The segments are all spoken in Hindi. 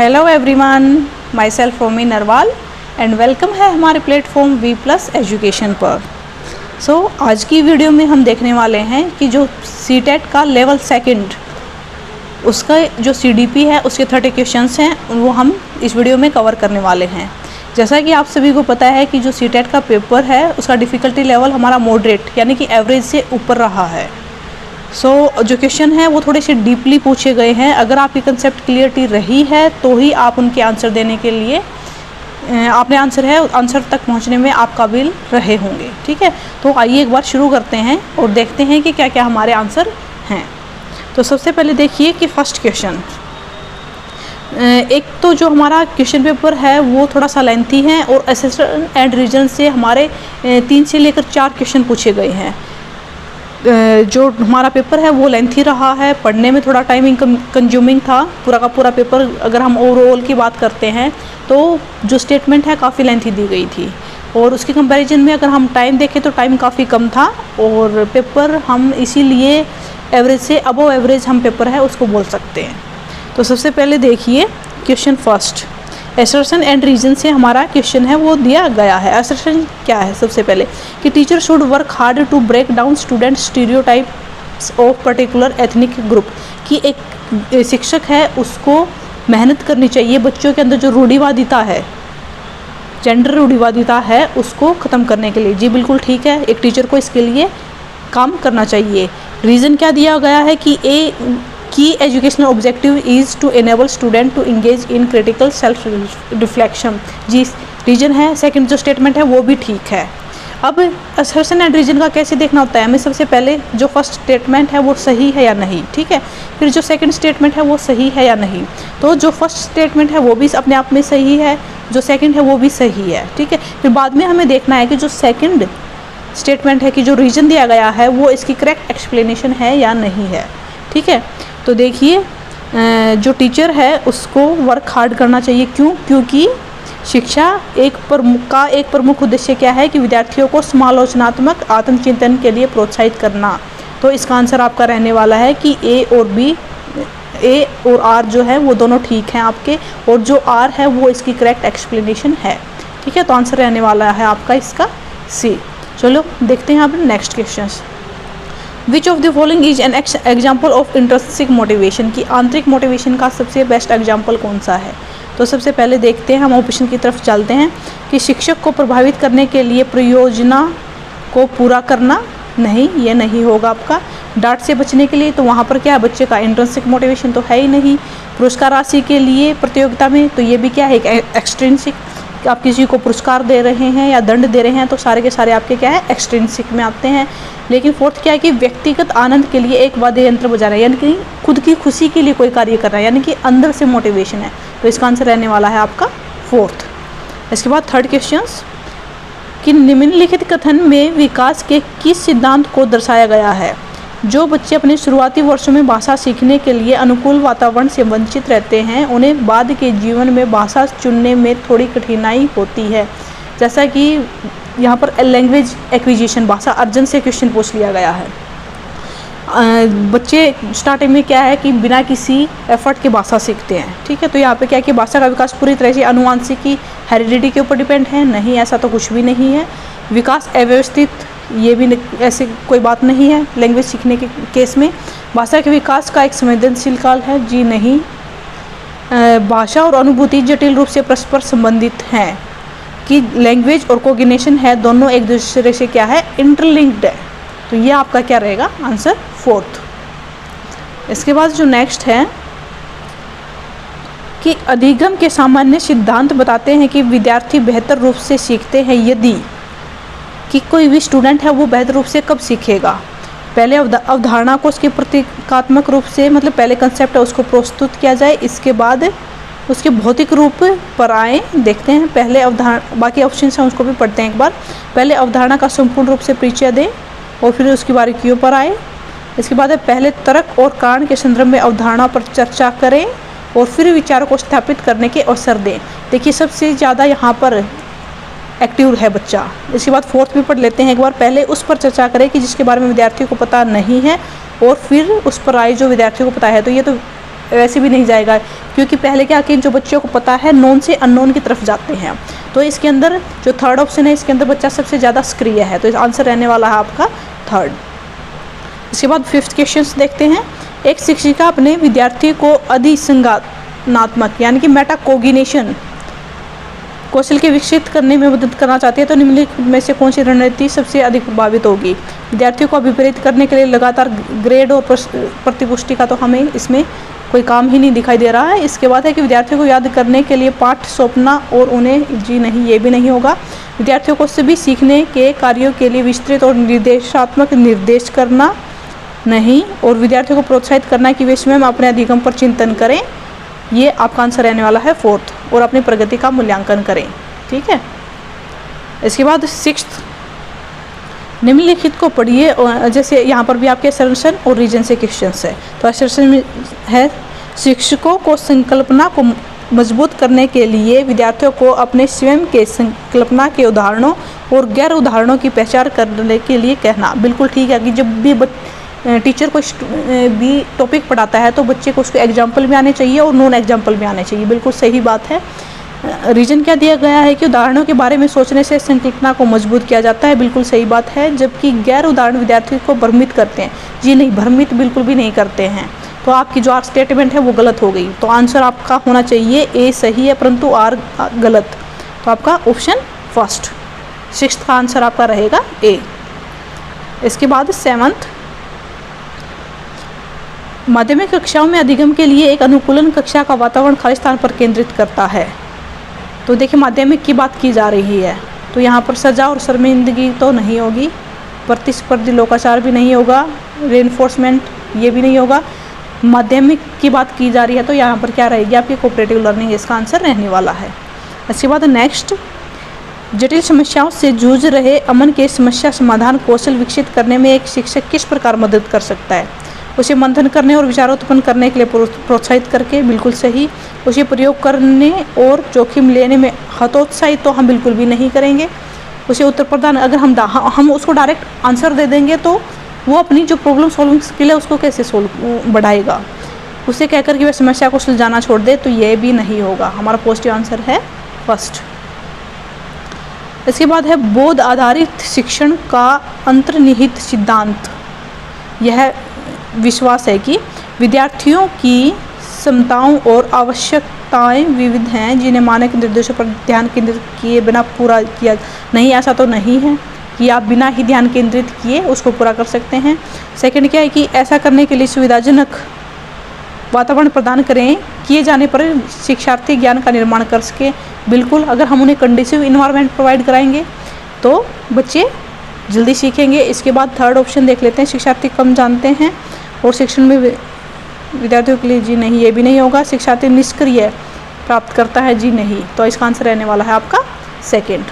Hello everyone, myself Romi Narwal and welcome है हमारे प्लेटफॉर्म वी प्लस एजुकेशन पर। आज की वीडियो में हम देखने वाले हैं कि जो सीटेट का लेवल सेकंड उसका जो सीडीपी है उसके 30 क्वेश्चंस हैं वो हम इस वीडियो में कवर करने वाले हैं। जैसा कि आप सभी को पता है कि जो सीटेट का पेपर है उसका डिफ़िकल्टी लेवल हमारा मॉडरेट यानी कि एवरेज से ऊपर रहा है। जो क्वेश्चन है वो थोड़े से डीपली पूछे गए हैं। अगर आपकी कंसेप्ट क्लियरिटी रही है तो ही आप उनके आंसर देने के लिए आपने आंसर तक पहुंचने में आप काबिल रहे होंगे। ठीक है, तो आइए एक बार शुरू करते हैं और देखते हैं कि क्या क्या हमारे आंसर हैं। तो सबसे पहले देखिए कि फर्स्ट क्वेश्चन, एक तो जो हमारा क्वेश्चन पेपर है वो थोड़ा सा लेंथी है और असेसन एंड रीजन से हमारे 3 से लेकर 4 क्वेश्चन पूछे गए हैं। जो हमारा पेपर है वो लेंथी रहा है, पढ़ने में थोड़ा टाइमिंग कंज्यूमिंग था। पूरा का पूरा पेपर अगर हम ओवरऑल की बात करते हैं तो जो स्टेटमेंट है काफ़ी लेंथी दी गई थी और उसके कंपैरिजन में अगर हम टाइम देखें तो टाइम काफ़ी कम था और पेपर हम इसीलिए एवरेज से अबव एवरेज हम पेपर है उसको बोल सकते हैं। तो सबसे पहले देखिए question first, assertion and reason से हमारा क्वेश्चन है वो दिया गया है। असर्शन क्या है? सबसे पहले कि teacher should work hard to break down student stereotypes of particular ethnic group, कि एक शिक्षक है उसको मेहनत करनी चाहिए बच्चों के अंदर जो रूढ़िवादिता है, जेंडर रूढ़िवादिता है उसको ख़त्म करने के लिए। जी बिल्कुल ठीक है, एक टीचर को इसके लिए काम करना चाहिए। रीज़न क्या दिया गया है कि की educational objective is to enable student to engage in critical self reflection. जी रीजन है, सेकंड जो स्टेटमेंट है वो भी ठीक है। अब असर्शन एंड रीजन का कैसे देखना होता है, हमें सबसे पहले जो फर्स्ट स्टेटमेंट है वो सही है या नहीं, ठीक है, फिर जो सेकंड स्टेटमेंट है वो सही है या नहीं। तो जो फर्स्ट स्टेटमेंट है वो भी अपने आप में सही है, जो सेकंड है वो भी सही है, ठीक है। फिर बाद में हमें देखना है कि जो सेकंड स्टेटमेंट है कि जो रीजन दिया गया है वो इसकी करेक्ट एक्सप्लेनेशन है या नहीं है, ठीक है। तो देखिए जो टीचर है उसको वर्क हार्ड करना चाहिए। क्योंकि शिक्षा एक प्रमुख उद्देश्य क्या है कि विद्यार्थियों को समालोचनात्मक आत्मचिंतन के लिए प्रोत्साहित करना। तो इसका आंसर आपका रहने वाला है कि ए और आर जो है वो दोनों ठीक हैं आपके, और जो आर है वो इसकी करेक्ट एक्सप्लेनेशन है, ठीक है। तो आंसर रहने वाला है आपका इसका सी। चलो देखते हैं अब next question. Which of the following is an example of intrinsic motivation, की आंतरिक मोटिवेशन का सबसे बेस्ट एग्जाम्पल कौन सा है। तो सबसे पहले देखते हैं, हम ऑप्शन की तरफ चलते हैं कि शिक्षक को प्रभावित करने के लिए परियोजना को पूरा करना, नहीं ये नहीं होगा आपका। डांट से बचने के लिए, तो वहाँ पर क्या है, बच्चे का इंट्रिंसिक मोटिवेशन तो है ही नहीं। पुरस्कार राशि के लिए प्रतियोगिता में, तो ये भी क्या है, एक एक्सट्रिंसिक, आप किसी को पुरस्कार दे रहे हैं या दंड दे रहे हैं तो सारे के सारे आपके क्या है, एक्सट्रिंसिक में आते हैं। लेकिन फोर्थ क्या है कि व्यक्तिगत आनंद के लिए एक वाद्य यंत्र बजाना, यानी कि खुद की खुशी के लिए कोई कार्य करना, यानी कि अंदर से मोटिवेशन है। तो इसका आंसर रहने वाला है आपका फोर्थ। इसके बाद थर्ड क्वेश्चन, कि निम्नलिखित कथन में विकास के किस सिद्धांत को दर्शाया गया है। जो बच्चे अपने शुरुआती वर्षों में भाषा सीखने के लिए अनुकूल वातावरण से वंचित रहते हैं उन्हें बाद के जीवन में भाषा चुनने में थोड़ी कठिनाई होती है। जैसा कि यहाँ पर लैंग्वेज एक्विजिशन, भाषा अर्जन से क्वेश्चन पूछ लिया गया है। बच्चे स्टार्टिंग में क्या है कि बिना किसी एफर्ट के भाषा सीखते हैं, ठीक है। तो यहाँ पे क्या है कि भाषा का विकास पूरी तरह से आनुवांशिकी हेरिडिटी के ऊपर डिपेंड है, नहीं ऐसा तो कुछ भी नहीं है। विकास अव्यवस्थित, ये भी ऐसी कोई बात नहीं है लैंग्वेज सीखने के केस में। भाषा के विकास का एक संवेदनशील काल है, जी नहीं। भाषा और अनुभूति जटिल रूप से परस्पर संबंधित हैं, कि लैंग्वेज और कोग्निशन है दोनों एक दूसरे से क्या है, इंटरलिंक्ड है। तो ये आपका क्या रहेगा, आंसर फोर्थ। इसके बाद जो नेक्स्ट है कि अधिगम के सामान्य सिद्धांत बताते हैं कि विद्यार्थी बेहतर रूप से सीखते हैं यदि, कि कोई भी स्टूडेंट है वो बेहतर रूप से कब सीखेगा। पहले अवधारणा को उसके प्रतीकात्मक रूप से, मतलब पहले कंसेप्ट है उसको प्रस्तुत किया जाए, इसके बाद उसके भौतिक रूप पर आए। देखते हैं पहले अवधारणा, बाकी ऑप्शन हैं उसको भी पढ़ते हैं एक बार। पहले अवधारणा का संपूर्ण रूप से परिचय दें और फिर उसकी बारीकियों पर आए। इसके बाद पहले तर्क और कारण के संदर्भ में अवधारणा पर चर्चा करें और फिर विचारों को स्थापित करने के अवसर दें। देखिए सबसे ज़्यादा यहाँ पर एक्टिव है बच्चा। इसके बाद फोर्थ भी पढ़ लेते हैं एक बार। पहले उस पर चर्चा करें कि जिसके बारे में विद्यार्थियों को पता नहीं है और फिर उस पर आए जो विद्यार्थियों को पता है। तो ये तो वैसे भी नहीं जाएगा, क्योंकि पहले क्या कि जो बच्चों को पता है नोन से अननोन की तरफ जाते हैं। तो इसके अंदर जो थर्ड ऑप्शन है, इसके अंदर बच्चा सबसे ज़्यादा सक्रिय है, तो आंसर रहने वाला है आपका थर्ड। इसके बाद 5th क्वेश्चन देखते हैं। एक शिक्षिका अपने विद्यार्थी को अधिसंज्ञानात्मक यानी कि मेटाकोग्निशन कौशल के विकसित करने में मदद करना चाहती है, तो निम्नलिखित में से कौन सी रणनीति सबसे अधिक प्रभावित होगी। विद्यार्थियों को अभिप्रेरित करने के लिए लगातार ग्रेड और प्रतिपुष्टि का तो हमें इसमें कोई काम ही नहीं दिखाई दे रहा है। इसके बाद है कि विद्यार्थियों को याद करने के लिए पाठ सौंपना और उन्हें जी नहीं, ये भी नहीं होगा। विद्यार्थियों को सभी सीखने के कार्यों के लिए विस्तृत और निर्देशात्मक निर्देश करना नहीं, और विद्यार्थियों को प्रोत्साहित करना कि वे स्वयं अपने अधिगम पर चिंतन करें, ये आपका आंसर रहने वाला है 4th, और अपनी प्रगति का मूल्यांकन करें। ठीक है। इसके बाद 6th, निम्नलिखित को पढ़िए। जैसे यहाँ पर भी आपके असर्शन और रीजन से क्वेश्चन है। तो असर्शन में है शिक्षकों को संकल्पना को मजबूत करने के लिए विद्यार्थियों को अपने स्वयं के संकल्पना के उदाहरणों और गैर उदाहरणों की पहचान करने के लिए कहना। बिल्कुल ठीक है कि जब भी टीचर को भी टॉपिक पढ़ाता है तो बच्चे को उसको एग्जाम्पल भी आने चाहिए और नॉन एग्जाम्पल भी आने चाहिए। बिल्कुल सही बात है। रीजन क्या दिया गया है कि उदाहरणों के बारे में सोचने से संकल्पना को मजबूत किया जाता है। बिल्कुल सही बात है। जबकि गैर उदाहरण विद्यार्थियों को भ्रमित करते हैं। जी नहीं, भ्रमित बिल्कुल भी नहीं करते हैं। तो आपकी जो आर स्टेटमेंट है वो गलत हो गई। तो आंसर आपका होना चाहिए ए सही है, परंतु आर गलत। तो आपका ऑप्शन फर्स्ट 6th का आंसर आपका रहेगा ए। इसके बाद 7th, माध्यमिक कक्षाओं में अधिगम के लिए एक अनुकूलन कक्षा का वातावरण खाली स्थान पर केंद्रित करता है। तो देखिए माध्यमिक की बात की जा रही है, तो यहाँ पर सजा और शर्मिंदगी तो नहीं होगी, प्रतिस्पर्धी लोकाचार भी नहीं होगा, रेनफोर्समेंट ये भी नहीं होगा। माध्यमिक की बात की जा रही है तो यहाँ पर क्या रहेगी आपकी कोऑपरेटिव लर्निंग, इसका आंसर रहने वाला है। इसके बाद नेक्स्ट, जटिल समस्याओं से जूझ रहे अमन के समस्या समाधान कौशल विकसित करने में एक शिक्षक किस प्रकार मदद कर सकता है। उसे मंथन करने और विचार उत्पन्न करने के लिए प्रोत्साहित करके, बिल्कुल सही। उसे प्रयोग करने और जोखिम लेने में हतोत्साहित तो हम बिल्कुल भी नहीं करेंगे। उसे उत्तर प्रदान, अगर हम उसको डायरेक्ट आंसर दे देंगे तो वो अपनी जो प्रॉब्लम सॉल्विंग स्किल है उसको कैसे बढ़ाएगा। उसे कहकर कि वह समस्या को सुलझाना छोड़ दे, तो ये भी नहीं होगा। हमारा पॉजिटिव आंसर है फर्स्ट। इसके बाद है बोध आधारित शिक्षण का अंतर्निहित सिद्धांत। यह विश्वास है कि विद्यार्थियों की क्षमताओं और आवश्यकताएं विविध हैं, जिन्हें मानक निर्देशों पर ध्यान केंद्रित किए बिना पूरा किया नहीं। ऐसा तो नहीं है कि आप बिना ही ध्यान केंद्रित किए उसको पूरा कर सकते हैं। सेकंड क्या है कि ऐसा करने के लिए सुविधाजनक वातावरण प्रदान करें, किए जाने पर शिक्षार्थी ज्ञान का निर्माण कर सके। बिल्कुल, अगर हम उन्हें कंडीसिव इन्वायरमेंट प्रोवाइड कराएंगे तो बच्चे जल्दी सीखेंगे। इसके बाद थर्ड ऑप्शन देख लेते हैं, शिक्षार्थी कम जानते हैं और शिक्षण में विद्यार्थियों के लिए जी नहीं, ये भी नहीं होगा। शिक्षार्थी निष्क्रिय प्राप्त करता है, जी नहीं। तो इसका आंसर रहने वाला है आपका सेकंड।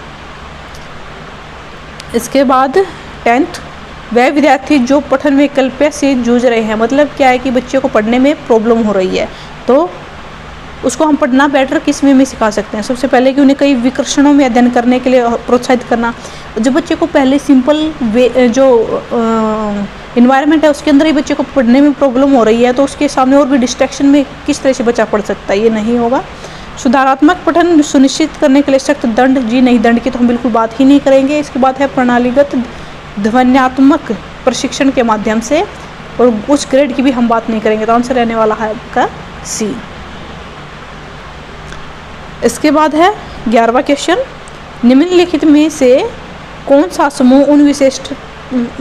इसके बाद 10th, वह विद्यार्थी जो पठन वैकल्प्य से जूझ रहे हैं। मतलब क्या है कि बच्चे को पढ़ने में प्रॉब्लम हो रही है, तो उसको हम पढ़ना बेटर किस में सिखा सकते हैं। सबसे पहले कि उन्हें कई विकर्षणों में अध्ययन करने के लिए प्रोत्साहित करना। जब बच्चे को पहले सिंपल जो इन्वायरमेंट है उसके अंदर ही बच्चे को पढ़ने में प्रॉब्लम हो रही है, तो उसके सामने और भी डिस्ट्रैक्शन में किस तरह से बच्चा पढ़ सकता है, ये नहीं होगा। सुधारात्मक पठन सुनिश्चित करने के लिए सख्त दंड, जी नहीं, दंड की तो हम बिल्कुल बात ही नहीं करेंगे। इसके बाद है प्रणालीगत ध्वन्यात्मक प्रशिक्षण के माध्यम से, और उस ग्रेड की भी हम बात नहीं करेंगे। तो आंसर रहने वाला है आपका सी। इसके बाद है 11वां क्वेश्चन, निम्नलिखित में से कौन सा समूह उन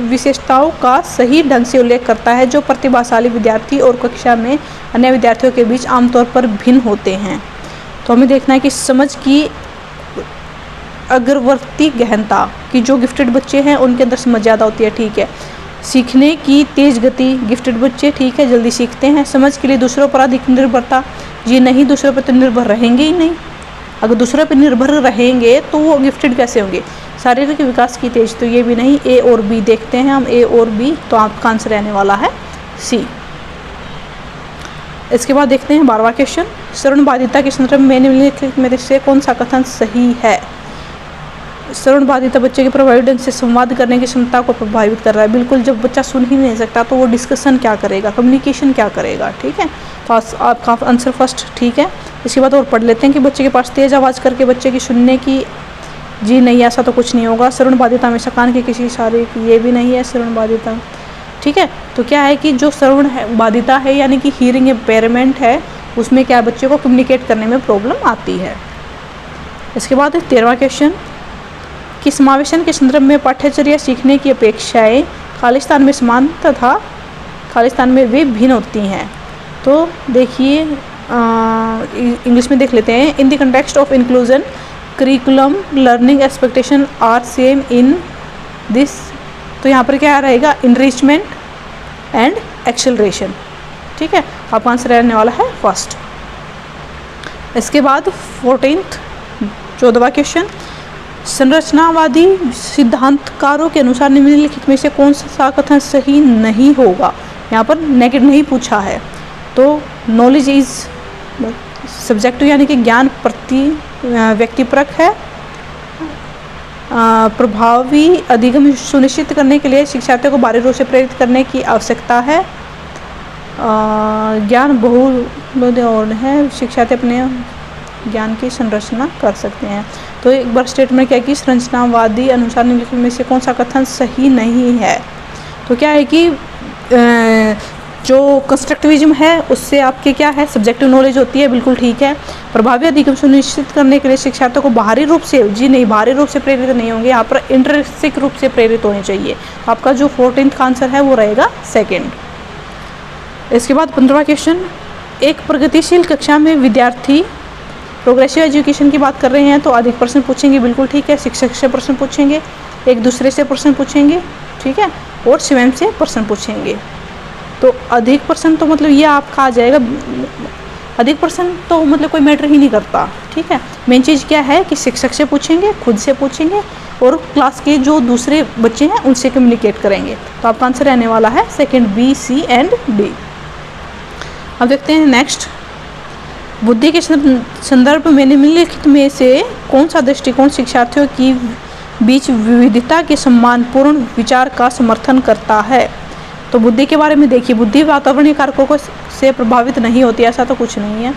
विशेषताओं का सही ढंग से उल्लेख करता है जो प्रतिभाशाली विद्यार्थी और कक्षा में अन्य विद्यार्थियों के बीच आमतौर पर भिन्न होते हैं। तो हमें देखना है कि समझ की अग्रवर्ती गहनता, कि जो गिफ्टेड बच्चे हैं उनके अंदर समझ ज़्यादा होती है, ठीक है। सीखने की तेज गति, गिफ्टेड बच्चे ठीक है जल्दी सीखते हैं। समझ के लिए दूसरों पर अधिक निर्भरता, ये नहीं, दूसरों पर तो निर्भर रहेंगे ही नहीं। अगर दूसरों पर निर्भर रहेंगे तो वो गिफ्टेड कैसे होंगे। शारीरिक विकास की तेज, तो ये भी नहीं। ए और बी देखते हैं हम, ए और बी, तो आपका आंसर रहने वाला है सी। इसके बाद देखते हैं 12वां क्वेश्चन, शरणबाधिता के संदर्भ में निम्नलिखित में से कौन सा कथन सही है। श्रवण बाधिता बच्चे की प्रभावी ढंग से संवाद करने की क्षमता को प्रभावित कर रहा है। बिल्कुल, जब बच्चा सुन ही नहीं सकता तो वो डिस्कशन क्या करेगा, कम्युनिकेशन क्या करेगा। ठीक है, तो आपका आंसर फर्स्ट ठीक है। इसके बाद और पढ़ लेते हैं कि बच्चे के पास तेज़ आवाज़ करके बच्चे की सुनने की, जी नहीं, ऐसा तो कुछ नहीं होगा। श्रवण बाधिता में कान के किसी इशारे की, ये भी नहीं है श्रवण बाधिता। ठीक है, तो क्या है कि जो श्रवण बाधिता है यानी कि हीयरिंग इम्पेयरमेंट है, उसमें क्या बच्चे को कम्युनिकेट करने में प्रॉब्लम आती है। इसके बाद 13वां क्वेश्चन कि समावेशन के संदर्भ में पाठ्यचर्या सीखने की अपेक्षाएं खालिस्तान में समान तथा खालिस्तान में वे भिन्न होती हैं। तो देखिए, इंग्लिश में देख लेते हैं। In the context of inclusion curriculum learning expectation are same in this. तो यहाँ पर क्या रहेगा, इनरिचमेंट एंड एक्सेलरेशन। ठीक है, आपका आंसर रहने वाला है फर्स्ट। इसके बाद 14वां क्वेश्चन, संरचनावादी सिद्धांतकारों के अनुसार निम्नलिखित में से कौन सा कथन सही नहीं होगा। यहाँ पर नेगेटिव नहीं पूछा है। तो नॉलेज इज सब्जेक्टिव यानी कि ज्ञान प्रति व्यक्तिपरक है। प्रभावी अधिगम सुनिश्चित करने के लिए शिक्षार्थियों को बाहरी रूप से प्रेरित करने की आवश्यकता है। ज्ञान बहु और है, शिक्षार्थी अपने ज्ञान की संरचना कर सकते हैं। तो एक बार स्टेटमेंट क्या कि संरचनावादी अनुसार निम्नलिखित में से कौन सा कथन सही नहीं है। तो क्या है कि जो कंस्ट्रक्टिविज्म है उससे आपके क्या है, सब्जेक्टिव नॉलेज होती है, बिल्कुल ठीक है। प्रभावी अधिगम सुनिश्चित करने के लिए शिक्षार्थियों को बाहरी रूप से, जी नहीं, बाहरी रूप से प्रेरित नहीं होंगे, यहाँ पर इंट्रिंसिक रूप से प्रेरित होने चाहिए। तो आपका जो 14th का आंसर है वो रहेगा सेकेंड। इसके बाद 15वां क्वेश्चन, एक प्रगतिशील कक्षा में विद्यार्थी, प्रोग्रेसिव एजुकेशन की बात कर रहे हैं तो अधिक प्रश्न पूछेंगे, बिल्कुल ठीक है। शिक्षक से प्रश्न पूछेंगे, एक दूसरे से प्रश्न पूछेंगे, ठीक है, और स्वयं से प्रश्न पूछेंगे। तो अधिक प्रश्न तो मतलब ये आपका आ जाएगा, अधिक प्रश्न तो मतलब कोई मैटर ही नहीं करता। ठीक है, मेन चीज़ क्या है कि शिक्षक से पूछेंगे, खुद से पूछेंगे और क्लास के जो दूसरे बच्चे हैं उनसे कम्युनिकेट करेंगे। तो आपका आंसर रहने वाला है second, B, C and D. अब देखते हैं नेक्स्ट, बुद्धि के संदर्भ में निम्नलिखित में से कौन सा दृष्टिकोण शिक्षार्थियों की बीच विविधता के सम्मानपूर्ण विचार का समर्थन करता है। तो बुद्धि के बारे में देखिए, बुद्धि वातावरणीय कारकों से प्रभावित नहीं होती, ऐसा तो कुछ नहीं है,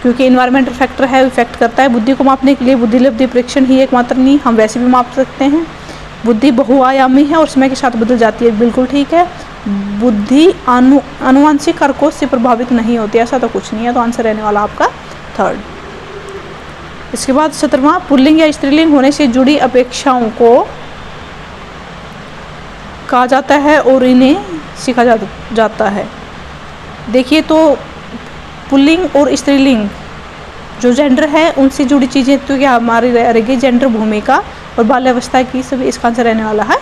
क्योंकि इन्वायरमेंटल फैक्टर है, इफेक्ट करता है। बुद्धि को मापने के लिए बुद्धिलब्धि परीक्षण ही एकमात्र नहीं, हम वैसे भी माप सकते हैं। बुद्धि बहुआयामी है और समय के साथ बदल जाती है, बिल्कुल ठीक है। बुद्धि आनुवंशिक कारकों से प्रभावित नहीं होती, ऐसा तो कुछ नहीं है। तो आंसर रहने वाला आपका थर्ड। इसके बाद 17वां, पुल्लिंग या स्त्रीलिंग होने से जुड़ी अपेक्षाओं को कहा जाता है और इन्हें सीखा जाता है। देखिए, तो पुल्लिंग और स्त्रीलिंग जो जेंडर है उनसे जुड़ी चीज़ें तो क्या हमारी रहेगी, जेंडर, भूमिका और बाल्यावस्था की सभी, इसका आंसर रहने वाला है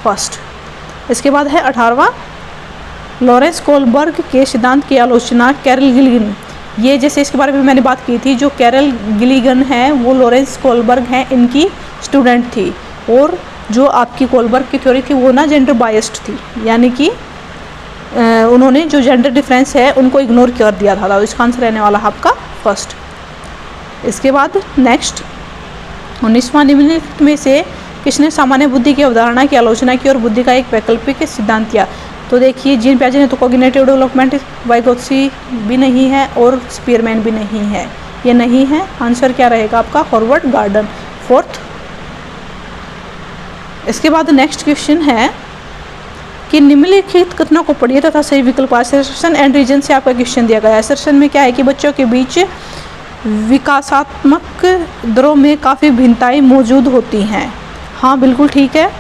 फर्स्ट। इसके बाद है 18वां, लॉरेंस कोलबर्ग के सिद्धांत की आलोचना कैरल गिलिगन। ये जैसे इसके बारे में मैंने बात की थी, जो कैरल गिलिगन है वो लॉरेंस कोलबर्ग हैं, इनकी स्टूडेंट थी। और जो आपकी कोलबर्ग की थ्योरी थी वो ना जेंडर बायस्ड थी, यानी कि उन्होंने जो जेंडर डिफरेंस है उनको इग्नोर कर दिया था। तो इसका आंसर रहने वाला है आपका फर्स्ट। इसके बाद नेक्स्ट 19वां, निम्नलिखित में से किसने सामान्य बुद्धि की अवधारणा की आलोचना की और बुद्धि का एक वैकल्पिक सिद्धांत किया। तो देखिए, जीन पियाजे ने तो कॉग्निटिव डेवलपमेंट, वाइगोत्स्की भी नहीं है और स्पीयरमैन भी नहीं है, ये नहीं है। आंसर क्या रहेगा आपका, हॉवर्ड गार्डन, फोर्थ। इसके बाद नेक्स्ट क्वेश्चन है कि निम्नलिखित कथनों को पढ़िए तथा सही विकल्प, असर्शन एंड रीजन से आपका क्वेश्चन दिया गया है। असर्शन में क्या है कि बच्चों के बीच विकासात्मक दरों में काफ़ी भिन्नताएं मौजूद होती हैं, हाँ बिल्कुल ठीक है।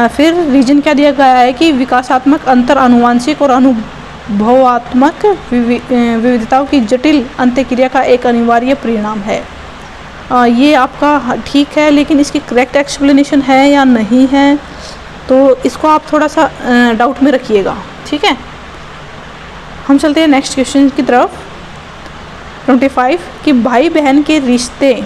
फिर रीजन क्या दिया गया है कि विकासात्मक अंतर आनुवांशिक और अनुभवात्मक विविधताओं की जटिल अंतःक्रिया का एक अनिवार्य परिणाम है। ये आपका ठीक है, लेकिन इसकी करेक्ट एक्सप्लेनेशन है या नहीं है तो इसको आप थोड़ा सा डाउट में रखिएगा, ठीक है। हम चलते हैं नेक्स्ट क्वेश्चन की तरफ। 25 कि भाई बहन के रिश्ते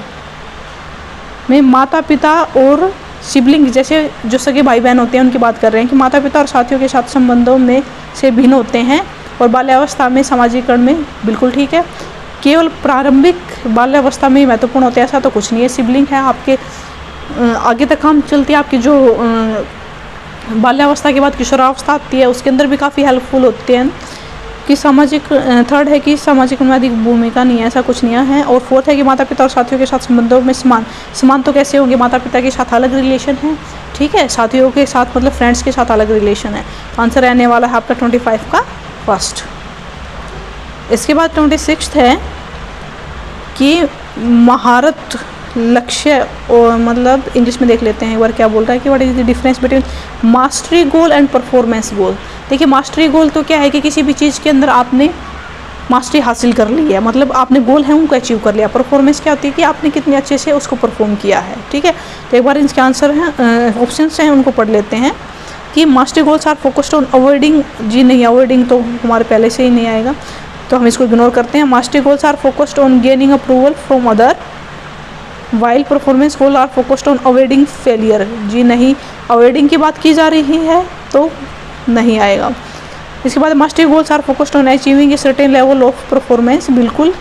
में माता पिता और सिबलिंग, जैसे जो सगे भाई बहन होते हैं उनकी बात कर रहे हैं कि माता पिता और साथियों के साथ संबंधों में से भिन्न होते हैं और बाल्यावस्था में सामाजिकरण में, बिल्कुल ठीक है। केवल प्रारंभिक बाल्यावस्था में महत्वपूर्ण होते हैं, ऐसा तो कुछ नहीं है। सिबलिंग है आपके आगे तक हम चलते हैं, आपकी जो बाल्यावस्था के बाद किशोरावस्था आती है, उसके अंदर भी काफ़ी हेल्पफुल होते हैं कि सामाजिक। थर्ड है कि सामाजिक बुनियादी भूमिका नहीं है, ऐसा कुछ नहीं है। और फोर्थ है कि माता पिता और साथियों के साथ संबंधों में समान तो कैसे होंगे, माता पिता के साथ अलग रिलेशन है, ठीक है, साथियों के साथ मतलब फ्रेंड्स के साथ अलग रिलेशन है। तो आंसर रहने वाला है आपका 25 का फर्स्ट। इसके बाद 26 है कि महारत लक्ष्य, और मतलब इंग्लिश में देख लेते हैं एक बार क्या बोल रहा है कि what is the difference between mastery goal and performance goal. देखिए मास्टरी गोल तो क्या है कि किसी भी चीज़ के अंदर आपने मास्टरी हासिल कर ली है, मतलब आपने गोल है उनको अचीव कर लिया। परफॉर्मेंस क्या होती है कि आपने कितने अच्छे से उसको परफॉर्म किया है, ठीक है। तो एक बार इसके आंसर हैं, ऑप्शंस हैं, उनको पढ़ लेते हैं कि mastery goals are focused on avoiding, जी नहीं, अवॉइडिंग तो हमारे पहले से ही नहीं आएगा, तो हम इसको इग्नोर करते हैं। Mastery goals are focused on gaining approval from other, while performance goal are focused on avoiding failure, जी नहीं, अवॉइडिंग की बात की जा रही है तो नहीं आएगा। इसके बाद mastery goals are focused on achieving a certain level of performance, बिल्कुल।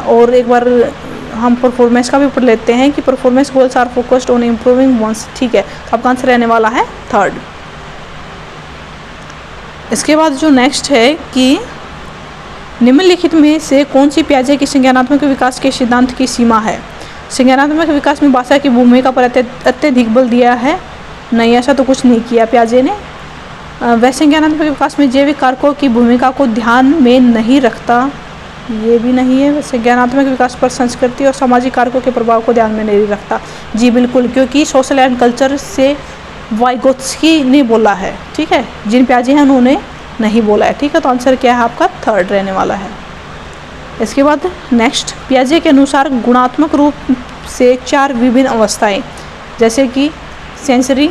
और एक बार हम परफॉर्मेंस का भी पढ़ लेते हैं कि performance goals are focused on improving one's, ठीक है। तो आपका आंसर रहने वाला है थर्ड। इसके बाद जो नेक्स्ट है कि निम्नलिखित में से कौन सी पियाजे की संज्ञानात्मक विकास के सिद्धांत की सीमा है। संज्ञानात्मक विकास में भाषा की भूमिका पर अत्यधिक बल दिया है, नहीं, ऐसा तो कुछ नहीं किया पियाजे ने। वह संज्ञानात्मक विकास में जैविक कारकों की भूमिका को ध्यान में नहीं रखता, ये भी नहीं है। संज्ञानात्मक विकास पर संस्कृति और सामाजिक कारकों के प्रभाव को ध्यान में नहीं रखता, जी बिल्कुल, क्योंकि सोशल एंड कल्चर से वाइगोत्स्की ने बोला है, ठीक है, जिन पियाजे हैं उन्होंने नहीं बोला है, ठीक है। तो आंसर क्या है आपका थर्ड रहने वाला है। इसके बाद नेक्स्ट, पियाजे के अनुसार गुणात्मक रूप से 4 विभिन्न अवस्थाएं, जैसे कि sensory,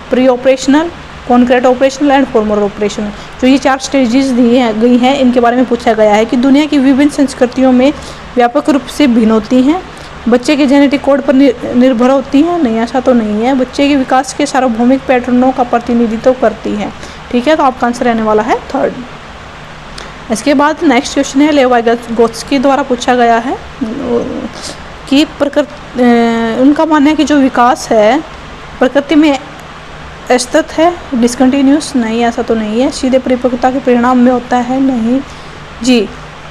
pre operational, concrete operational and formal operational, जो ये 4 स्टेजेस दी गई हैं, इनके बारे में पूछा गया है कि दुनिया की विभिन्न संस्कृतियों में व्यापक रूप से भिन्न होती हैं, बच्चे के जेनेटिक कोड पर निर्भर होती हैं, नहीं, ऐसा तो नहीं है, बच्चे के विकास के सार्वभौमिक पैटर्नों का प्रतिनिधित्व करती हैं, ठीक है। तो आपका आंसर रहने वाला है थर्ड। इसके बाद नेक्स्ट क्वेश्चन है, लेव वाइगोत्स्की द्वारा पूछा गया है कि उनका मानना है कि जो विकास है प्रकृति में अस्तित्व है, डिसकंटिन्यूस, नहीं, ऐसा तो नहीं है, सीधे परिपक्वता के परिणाम में होता है, नहीं जी।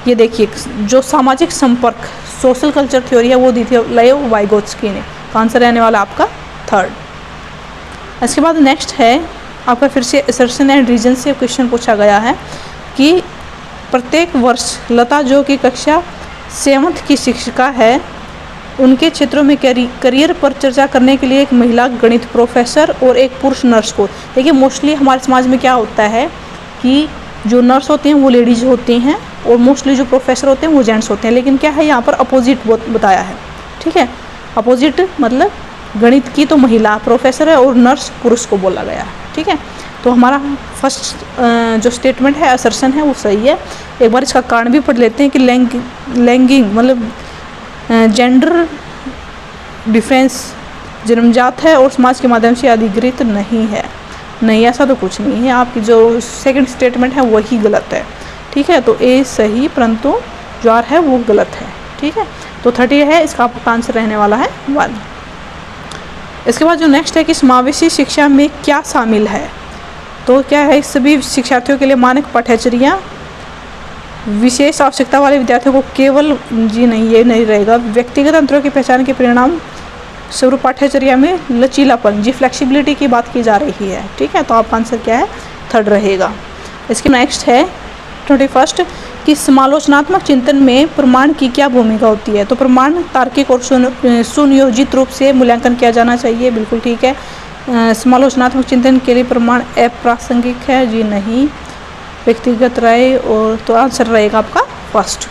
ये देखिए जो सामाजिक संपर्क, सोशल कल्चर थ्योरी है, वो दी थी लेव वाइगोत्स्की ने। तो आंसर रहने वाला आपका थर्ड। इसके बाद नेक्स्ट है आपका फिर से असर्शन एंड रीजन से क्वेश्चन पूछा गया है कि प्रत्येक वर्ष लता जो कि कक्षा 7th की शिक्षिका है, उनके क्षेत्रों में करियर पर चर्चा करने के लिए एक महिला गणित प्रोफेसर और एक पुरुष नर्स को। देखिए मोस्टली हमारे समाज में क्या होता है कि जो नर्स होते हैं वो लेडीज होती हैं और मोस्टली जो प्रोफेसर होते हैं वो जेंट्स होते हैं, लेकिन क्या है यहाँ पर अपोजिट बताया है, ठीक है। अपोजिट मतलब गणित की तो महिला प्रोफेसर है और नर्स पुरुष को बोला गया है, ठीक है। तो हमारा फर्स्ट जो स्टेटमेंट है, असर्शन है, वो सही है। एक बार इसका कारण भी पढ़ लेते हैं कि लैंगिंग मतलब जेंडर डिफरेंस जन्मजात है और समाज के माध्यम से अधिकृत नहीं है, नहीं, ऐसा तो कुछ नहीं है। आपकी जो सेकंड स्टेटमेंट है वही गलत है, ठीक है। तो ए सही, परंतु जो आर है वो गलत है, ठीक है। तो 30 है, इसका आपका आंसर रहने वाला है 1। इसके बाद जो नेक्स्ट है कि समावेशी शिक्षा में क्या शामिल है। तो क्या है, सभी शिक्षार्थियों के लिए मानक पाठ्यचर्या, विशेष आवश्यकता वाले विद्यार्थियों को केवल, जी नहीं, ये नहीं रहेगा, व्यक्तिगत अंतरों की पहचान के परिणाम स्वरूप पाठ्यचर्या में लचीलापन, जी फ्लेक्सिबिलिटी की बात की जा रही है, ठीक है। तो आपका आंसर क्या है, थर्ड रहेगा। इसके नेक्स्ट है 21 कि समालोचनात्मक चिंतन में प्रमाण की क्या भूमिका होती है। तो प्रमाण तार्किक और सुनियोजित रूप से मूल्यांकन किया जाना चाहिए, बिल्कुल ठीक है। समालोचनात्मक चिंतन के लिए प्रमाण अप्रासंगिक है, जी नहीं, व्यक्तिगत राय, और तो आंसर रहेगा आपका फर्स्ट।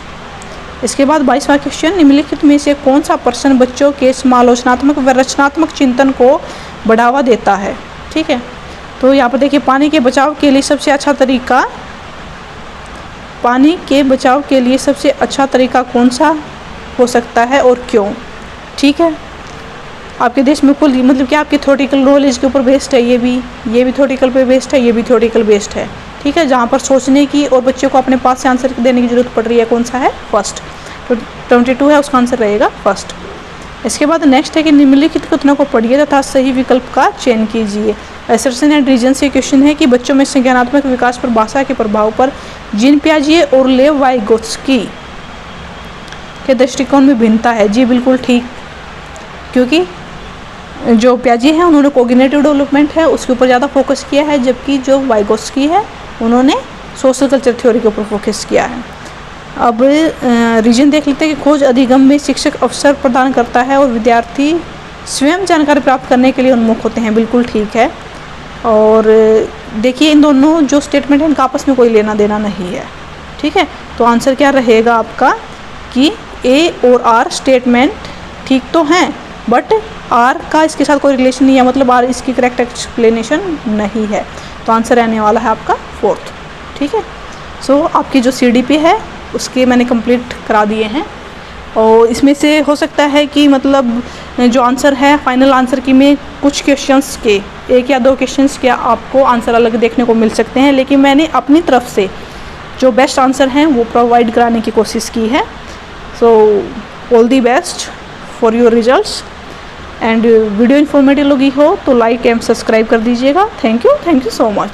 इसके बाद 22वां क्वेश्चन, निम्नलिखित में से कौन सा प्रश्न बच्चों के समालोचनात्मक व रचनात्मक चिंतन को बढ़ावा देता है, ठीक है। तो यहाँ पर देखिए, पानी के बचाव के लिए सबसे अच्छा तरीका, पानी के बचाव के लिए सबसे अच्छा तरीका कौन सा हो सकता है और क्यों, ठीक है। आपके देश में कुल मतलब कि आपकी थ्योरेटिकल नॉलेज के ऊपर बेस्ड है, ये भी थ्योरेटिकल पे बेस्ड है, ये भी थ्योरेटिकल बेस्ड है, ठीक है। जहाँ पर सोचने की और बच्चों को अपने पास से आंसर देने की जरूरत पड़ रही है, कौन सा है, फर्स्ट। तो 22 है, उसका आंसर रहेगा फर्स्ट। इसके बाद नेक्स्ट है कि निम्नलिखित कथनों को पढ़िए तथा सही विकल्प का चयन कीजिए। एसर्शन एंड रीजन से क्वेश्चन है कि बच्चों में संज्ञानात्मक विकास पर भाषा के प्रभाव पर जीन पियाजे और लेव वाइगोत्स्की के दृष्टिकोण में भिन्नता है। जी बिल्कुल ठीक, क्योंकि जो पियाजे हैं उन्होंने कोग्निटिव डेवलपमेंट है उसके ऊपर ज़्यादा फोकस किया है, जबकि जो वाइगोत्स्की है उन्होंने सोशल कल्चर थ्योरी के ऊपर फोकस किया है। अब रीजन देख लेते हैं कि खोज अधिगम में शिक्षक अवसर प्रदान करता है और विद्यार्थी स्वयं जानकारी प्राप्त करने के लिए उन्मुख होते हैं। बिल्कुल ठीक है। और देखिए इन दोनों जो स्टेटमेंट हैं इनका आपस में कोई लेना देना नहीं है। ठीक है, तो आंसर क्या रहेगा आपका कि ए और आर स्टेटमेंट ठीक तो हैं, बट आर का इसके साथ कोई रिलेशन नहीं है, मतलब आर इसकी करेक्ट एक्सप्लेनेशन नहीं है। तो आंसर आने वाला है आपका 4th। ठीक है, सो आपकी जो CDP है उसके मैंने कंप्लीट करा दिए हैं, और इसमें से हो सकता है कि मतलब जो आंसर है फाइनल आंसर की में कुछ क्वेश्चंस के 1 या 2 क्वेश्चंस के आपको आंसर अलग देखने को मिल सकते हैं, लेकिन मैंने अपनी तरफ से जो बेस्ट आंसर हैं वो प्रोवाइड कराने की कोशिश की है। So all the best for your results. And video informative लगी हो तो लाइक एंड सब्सक्राइब कर दीजिएगा। Thank you so much.